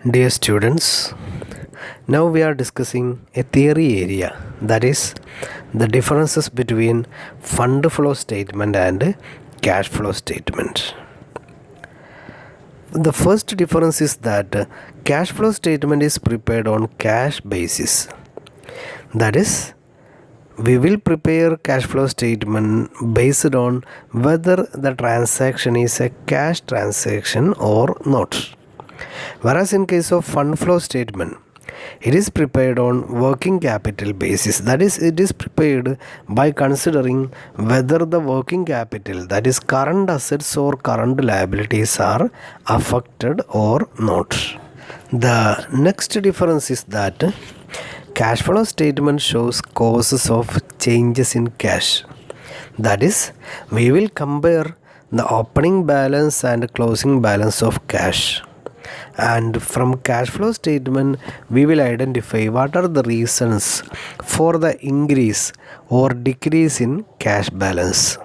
Dear students, now we are discussing a theory area, that is the differences between fund flow statement and cash flow statement. The first difference is that cash flow statement is prepared on cash basis. That is, we will prepare cash flow statement based on whether the transaction is a cash transaction or not. Whereas in case of fund flow statement, it is prepared on working capital basis. That is, it is prepared by considering whether the working capital, that is current assets or current liabilities, are affected or not. The next difference is that cash flow statement shows causes of changes in cash. That is, we will compare the opening balance and closing balance of cash. And from cash flow statement, we will identify what are the reasons for the increase or decrease in cash balance.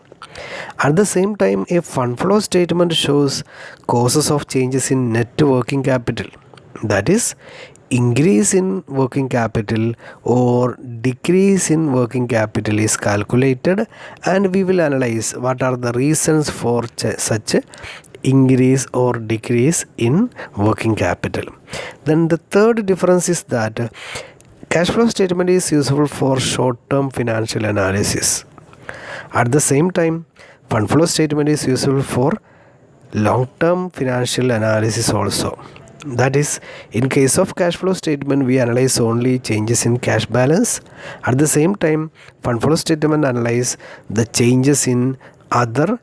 At the same time, a fund flow statement shows causes of changes in net working capital. That is, increase in working capital or decrease in working capital is calculated, and we will analyze what are the reasons for such increase or decrease in working capital. Then the third difference is that cash flow statement is useful for short-term financial analysis. At the same time, fund flow statement is useful for long-term financial analysis also. That is, in case of cash flow statement, we analyze only changes in cash balance. At the same time, fund flow statement analyze the changes in other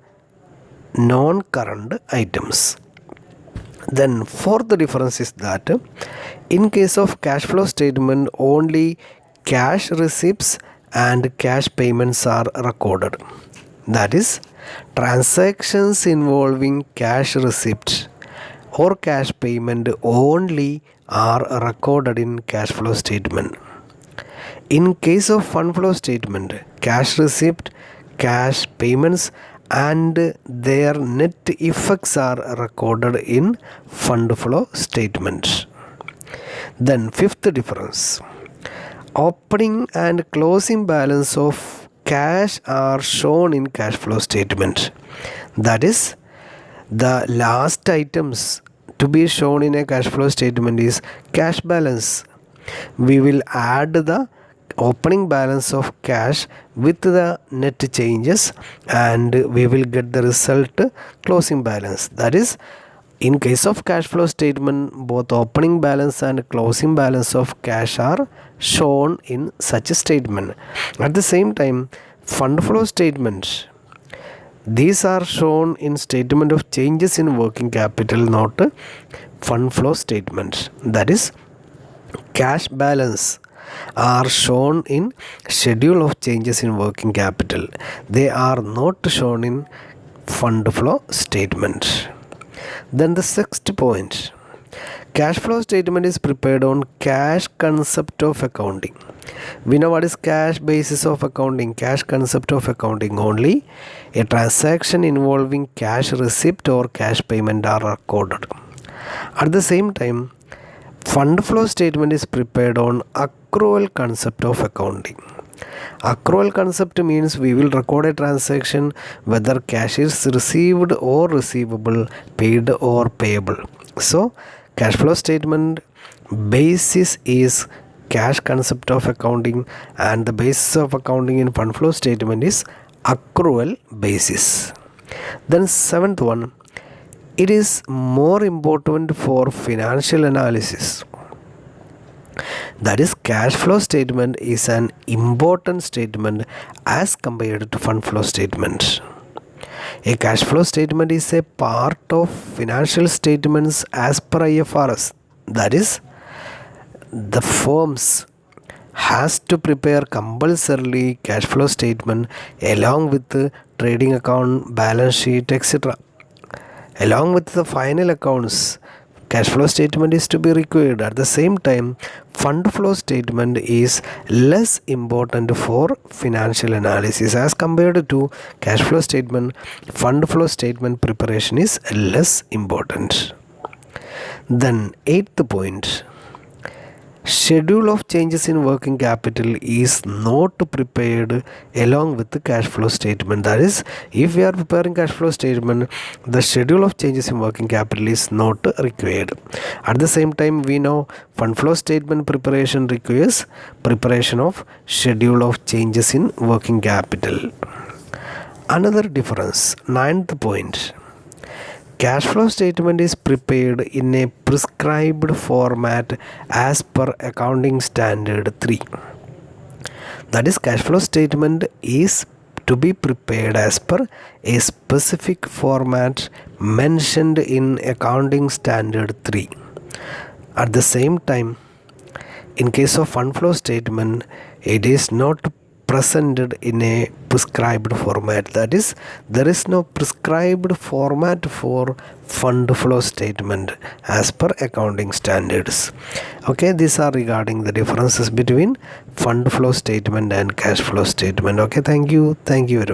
non-current items. Then fourth difference is that in case of cash flow statement, only cash receipts and cash payments are recorded. That is, transactions involving cash receipt or cash payment only are recorded in cash flow statement. In case of fund flow statement, cash receipt, cash payments and their net effects are recorded in fund flow statement. Then fifth difference, opening and closing balance of cash are shown in cash flow statement. That is, the last items to be shown in a cash flow statement is cash balance. We will add the opening balance of cash with the net changes and we will get the result closing balance. That is, in case of cash flow statement, both opening balance and closing balance of cash are shown in such a statement. At the same time, fund flow statement, these are shown in statement of changes in working capital, not fund flow statement. That is, cash balance are shown in schedule of changes in working capital. They are not shown in fund flow statement. Then the sixth point, cash flow statement is prepared on cash concept of accounting. We know what is cash basis of accounting. Cash concept of accounting, only a transaction involving cash receipt or cash payment are recorded. At the same time, fund flow statement is prepared on accrual concept of accounting. Accrual concept means we will record a transaction whether cash is received or receivable, paid or payable. So, cash flow statement basis is cash concept of accounting and the basis of accounting in fund flow statement is accrual basis. Then seventh one, it is more important for financial analysis. That is, cash flow statement is an important statement as compared to fund flow statement. A cash flow statement is a part of financial statements as per IFRS. That is, the firms has to prepare compulsorily cash flow statement along with the trading account, balance sheet, etc. Along with the final accounts, cash flow statement is to be required. At the same time, fund flow statement is less important for financial analysis as compared to cash flow statement. Fund flow statement preparation is less important. Then eighth point, schedule of changes in working capital is not prepared along with the cash flow statement. That is, if we are preparing cash flow statement, the schedule of changes in working capital is not required. At the same time, we know fund flow statement preparation requires preparation of schedule of changes in working capital. Another difference, ninth point, cash flow statement is prepared in a prescribed format as per accounting standard 3. That is, cash flow statement is to be prepared as per a specific format mentioned in accounting standard 3. At the same time, in case of fund flow statement, it is not presented in a prescribed format. That is, there is no prescribed format for fund flow statement as per accounting standards. Okay, these are regarding the differences between fund flow statement and cash flow statement. Okay, thank you very much.